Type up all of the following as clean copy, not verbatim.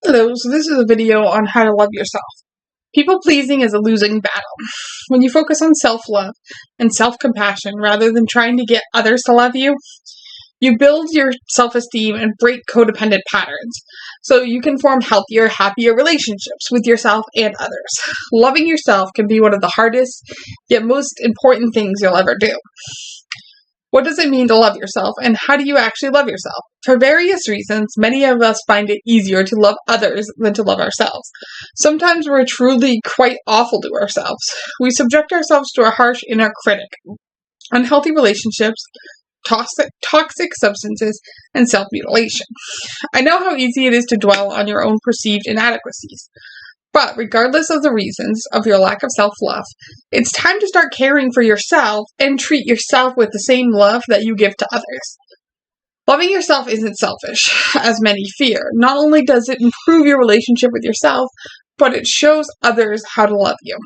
Hello, so this is a video on how to love yourself. People pleasing is a losing battle. When you focus on self-love and self-compassion rather than trying to get others to love you, you build your self-esteem and break codependent patterns so you can form healthier, happier relationships with yourself and others. Loving yourself can be one of the hardest yet most important things you'll ever do. What does it mean to love yourself, and how do you actually love yourself? For various reasons, many of us find it easier to love others than to love ourselves. Sometimes we're truly quite awful to ourselves. We subject ourselves to a harsh inner critic, unhealthy relationships, toxic substances, and self-mutilation. I know how easy it is to dwell on your own perceived inadequacies. But regardless of the reasons of your lack of self-love, it's time to start caring for yourself and treat yourself with the same love that you give to others. Loving yourself isn't selfish, as many fear. Not only does it improve your relationship with yourself, but it shows others how to love you.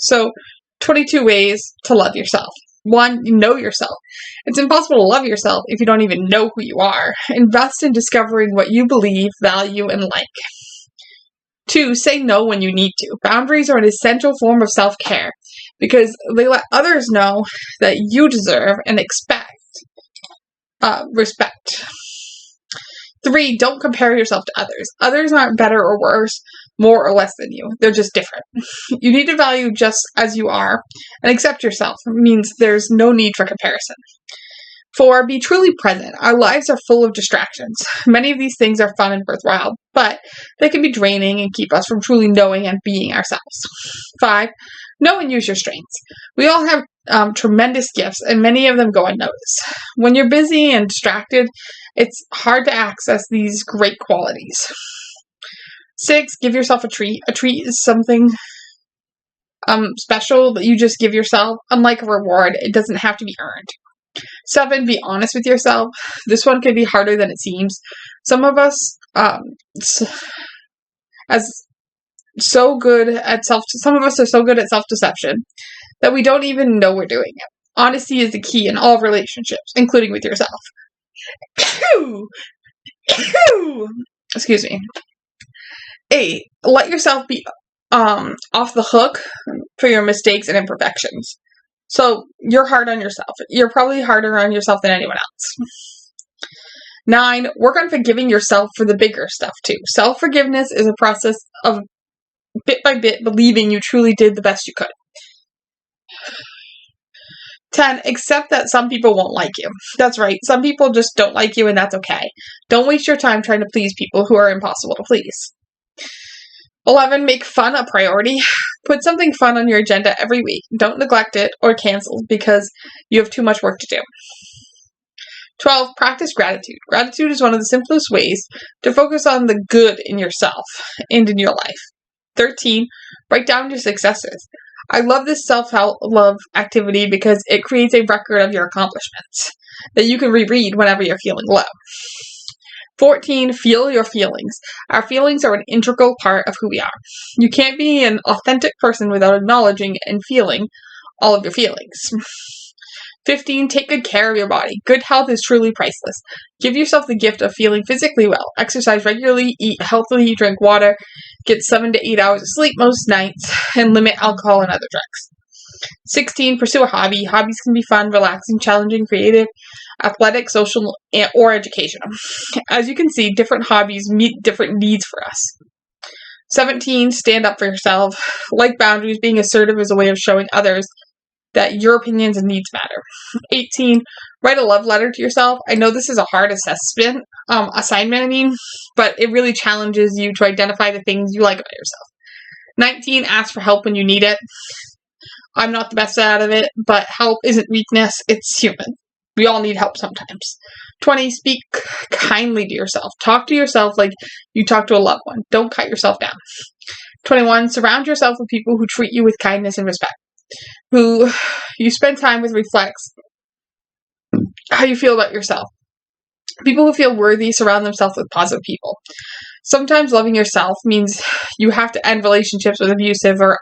So, 22 ways to love yourself. 1. Know yourself. It's impossible to love yourself if you don't even know who you are. Invest in discovering what you believe, value, and like. 2. Say no when you need to. Boundaries are an essential form of self-care because they let others know that you deserve and expect respect. 3. Don't compare yourself to others. Others aren't better or worse, more or less than you. They're just different. You need to value just as you are and accept yourself. It means there's no need for comparison. 4. Be truly present. Our lives are full of distractions. Many of these things are fun and worthwhile, but they can be draining and keep us from truly knowing and being ourselves. 5. Know and use your strengths. We all have tremendous gifts, and many of them go unnoticed. When you're busy and distracted, it's hard to access these great qualities. 6. Give yourself a treat. A treat is something special that you just give yourself. Unlike a reward, it doesn't have to be earned. 7. Be honest with yourself. This one can be harder than it seems. Some of us are so good at self-deception that we don't even know we're doing it. Honesty is the key in all relationships, including with yourself. Excuse me. 8. Let yourself be off the hook for your mistakes and imperfections. So, you're hard on yourself. You're probably harder on yourself than anyone else. 9. Work on forgiving yourself for the bigger stuff, too. Self-forgiveness is a process of bit by bit believing you truly did the best you could. 10. Accept that some people won't like you. That's right. Some people just don't like you, and that's okay. Don't waste your time trying to please people who are impossible to please. 11. Make fun a priority. Put something fun on your agenda every week. Don't neglect it or cancel because you have too much work to do. 12. Practice gratitude. Gratitude is one of the simplest ways to focus on the good in yourself and in your life. 13. Write down your successes. I love this self-love activity because it creates a record of your accomplishments that you can reread whenever you're feeling low. 14. Feel your feelings. Our feelings are an integral part of who we are. You can't be an authentic person without acknowledging and feeling all of your feelings. 15. Take good care of your body. Good health is truly priceless. Give yourself the gift of feeling physically well. Exercise regularly, eat healthily, drink water, get 7 to 8 hours of sleep most nights, and limit alcohol and other drugs. 16. Pursue a hobby. Hobbies can be fun, relaxing, challenging, creative, athletic, social, or educational. As you can see, different hobbies meet different needs for us. 17. Stand up for yourself. Like boundaries, being assertive is a way of showing others that your opinions and needs matter. 18. Write a love letter to yourself. I know this is a hard assignment, but it really challenges you to identify the things you like about yourself. 19. Ask for help when you need it. I'm not the best out of it, but help isn't weakness, it's human. We all need help sometimes. 20. Speak kindly to yourself. Talk to yourself like you talk to a loved one. Don't cut yourself down. 21. Surround yourself with people who treat you with kindness and respect. Who you spend time with reflects how you feel about yourself. People who feel worthy surround themselves with positive people. Sometimes loving yourself means you have to end relationships with abusive or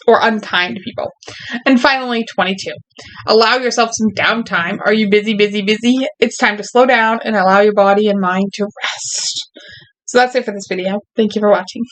unkind people. And finally, 22. Allow yourself some downtime. Are you busy? It's time to slow down and allow your body and mind to rest. So that's it for this video. Thank you for watching.